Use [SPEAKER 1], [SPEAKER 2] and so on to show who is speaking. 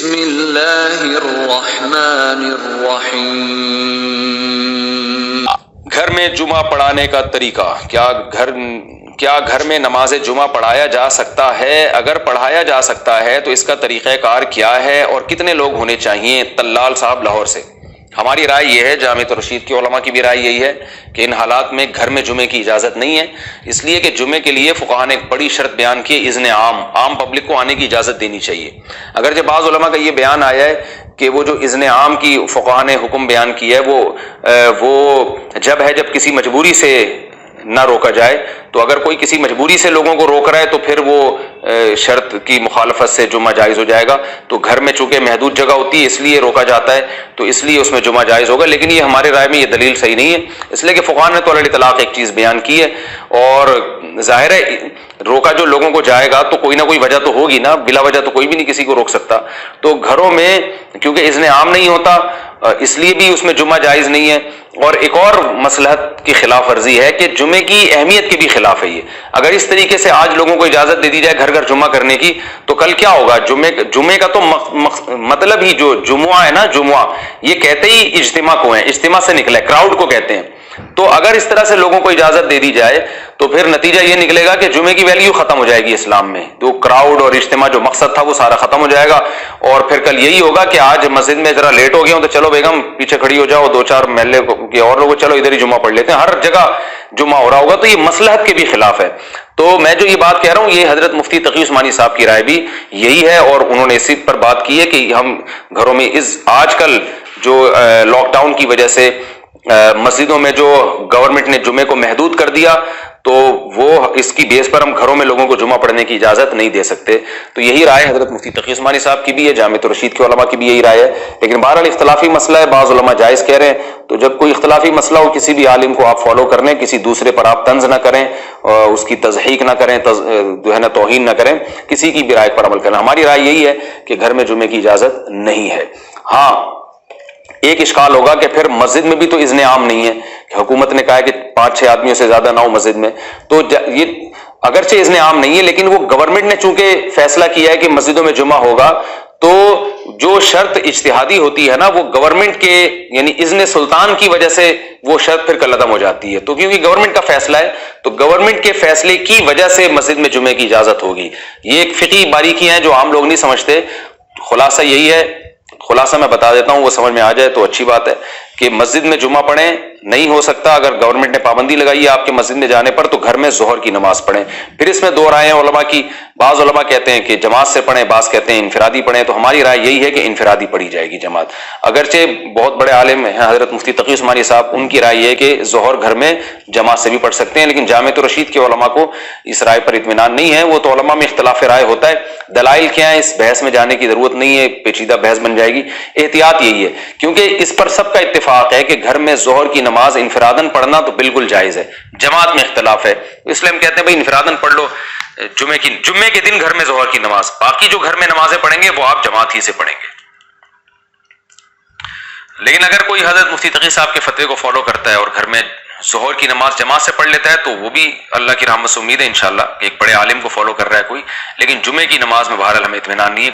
[SPEAKER 1] بسم اللہ الرحمن الرحیم۔
[SPEAKER 2] گھر میں جمعہ پڑھانے کا طریقہ کیا گھر میں نماز جمعہ پڑھایا جا سکتا ہے؟ اگر پڑھایا جا سکتا ہے تو اس کا طریقہ کار کیا ہے اور کتنے لوگ ہونے چاہیے؟ طلال صاحب لاہور سے۔ ہماری رائے یہ ہے، جامعۃ الرشید کے علماء کی بھی رائے یہی ہے کہ ان حالات میں گھر میں جمعے کی اجازت نہیں ہے، اس لیے کہ جمعے کے لیے فقہاء نے ایک بڑی شرط بیان کی، اذن عام پبلک کو آنے کی اجازت دینی چاہیے۔ اگرچہ بعض علماء کا یہ بیان آیا ہے کہ وہ جو اذن عام کی فقہاء نے حکم بیان کیا ہے وہ جب کسی مجبوری سے نہ روکا جائے، تو اگر کوئی کسی مجبوری سے لوگوں کو روک رہا ہے تو پھر وہ شرط کی مخالفت سے جمعہ جائز ہو جائے گا۔ تو گھر میں چونکہ محدود جگہ ہوتی ہے اس لیے روکا جاتا ہے، تو اس لیے اس میں جمعہ جائز ہوگا، لیکن یہ ہمارے رائے میں یہ دلیل صحیح نہیں ہے، اس لیے کہ فقہاء نے تو علی اطلاق ایک چیز بیان کی ہے، اور ظاہر ہے روکا جو لوگوں کو جائے گا تو کوئی نہ کوئی وجہ تو ہوگی نا، بلا وجہ تو کوئی بھی نہیں کسی کو روک سکتا۔ تو گھروں میں کیونکہ اذن عام نہیں ہوتا اس لیے بھی اس میں جمعہ جائز نہیں ہے۔ اور ایک اور مصلحت کی خلاف ورزی ہے کہ جمعے کی اہمیت کے بھی خلاف ہے یہ۔ اگر اس طریقے سے آج لوگوں کو اجازت دے دی جائے گھر گھر جمعہ کرنے کی تو کل کیا ہوگا؟ جمعے کا تو مطلب ہی جو جمعہ ہے نا، جمعہ یہ کہتے ہی اجتماع کو ہے، اجتماع سے نکلا ہے، کراؤڈ کو کہتے ہیں۔ تو اگر اس طرح سے لوگوں کو اجازت دے دی جائے تو پھر نتیجہ یہ نکلے گا کہ جمعے کی ویلیو ختم ہو جائے گی اسلام میں، تو کراؤڈ اور اجتماع جو مقصد تھا وہ سارا ختم ہو جائے گا، اور پھر کل یہی ہوگا کہ آج مسجد میں ذرا لیٹ ہو گیا ہوں تو چلو بیگم پیچھے کھڑی ہو جاؤ، دو چار محلے کے اور لوگ چلو ادھر ہی جمعہ پڑھ لیتے ہیں، ہر جگہ جمعہ ہو رہا ہوگا، تو یہ مصلحت کے بھی خلاف ہے۔ تو میں جو یہ بات کہہ رہا ہوں یہ حضرت مفتی تقی عثمانی صاحب کی رائے بھی یہی ہے، اور انہوں نے اسی پر بات کی ہے کہ ہم گھروں میں آج کل جو لاک ڈاؤن کی وجہ سے مسجدوں میں جو گورنمنٹ نے جمعے کو محدود کر دیا، تو وہ اس کی بیس پر ہم گھروں میں لوگوں کو جمعہ پڑھنے کی اجازت نہیں دے سکتے۔ تو یہی رائے حضرت مفتی تقی عثمانی صاحب کی بھی ہے، جامعۃ الرشید کے علماء کی بھی یہی رائے ہے، لیکن بہرحال اختلافی مسئلہ ہے، بعض علماء جائز کہہ رہے ہیں۔ تو جب کوئی اختلافی مسئلہ ہو کسی بھی عالم کو آپ فالو کر لیں، کسی دوسرے پر آپ طنز نہ کریں، اس کی تضحیق نہ کریں، جو ہے نا توہین نہ کریں، کسی کی بھی رائے پر عمل کریں۔ ہماری رائے یہی ہے کہ گھر میں جمعے کی اجازت نہیں ہے۔ ہاں ایک اشکال ہوگا کہ پھر مسجد میں بھی تو اذن عام نہیں ہے، کہ حکومت نے کہا ہے کہ 5-6 آدمیوں سے زیادہ نہ ہو مسجد میں، تو یہ اگرچہ اذن عام نہیں ہے لیکن وہ گورنمنٹ نے چونکہ فیصلہ کیا ہے کہ مسجدوں میں جمعہ ہوگا، تو جو شرط اجتہادی ہوتی ہے نا وہ گورنمنٹ کے یعنی اذن سلطان کی وجہ سے وہ شرط پھر کل عدم ہو جاتی ہے، تو کیونکہ گورنمنٹ کا فیصلہ ہے تو گورنمنٹ کے فیصلے کی وجہ سے مسجد میں جمعے کی اجازت ہوگی۔ یہ ایک فقہی باریکیاں ہیں جو عام لوگ نہیں سمجھتے۔ خلاصہ یہی ہے، خلاصہ میں بتا دیتا ہوں، وہ سمجھ میں آ جائے تو اچھی بات ہے کہ مسجد میں جمعہ پڑھیں نہیں ہو سکتا، اگر گورنمنٹ نے پابندی لگائی ہے آپ کے مسجد میں جانے پر تو گھر میں ظہر کی نماز پڑھیں۔ پھر اس میں دو رائے ہیں علماء کی، بعض علماء کہتے ہیں کہ جماعت سے پڑھیں، بعض کہتے ہیں انفرادی پڑھیں، تو ہماری رائے یہی ہے کہ انفرادی پڑھی جائے گی جماعت۔ اگرچہ بہت بڑے عالم ہیں حضرت مفتی تقی عثمانی صاحب، ان کی رائے یہ ہے کہ ظہر گھر میں جماعت سے بھی پڑھ سکتے ہیں، لیکن جامعۃ الرشید کے علماء کو اس رائے پر اطمینان نہیں ہے۔ وہ تو علماء میں اختلاف رائے ہوتا ہے، دلائل کیا ہیں اس بحث میں جانے کی ضرورت نہیں ہے، پیچیدہ بحث بن جائے گی۔ احتیاط یہی ہے کیونکہ اس پر سب کا اتفاق ہے کہ گھر میں ظہر کی نماز انفراداً پڑھنا تو بالکل جائز ہے، جماعت میں اختلاف ہے، اس لیے ہم کہتے ہیں بھائی انفراداً پڑھ لو جمعے کے دن گھر میں ظہر کی نماز، باقی جو گھر میں نمازیں پڑھیں گے وہ آپ جماعت ہی سے پڑھیں گے۔ لیکن اگر کوئی حضرت مفتی تقی صاحب کے فتوے کو فالو کرتا ہے اور گھر میں ظہر کی نماز جماعت سے پڑھ لیتا ہے تو وہ بھی اللہ کی رحمت سے امید ہے انشاءاللہ کہ ایک بڑے عالم کو فالو کر رہا ہے کوئی، لیکن جمعے کی نماز میں بہرحال ہمیں اطمینان نہیں ہے۔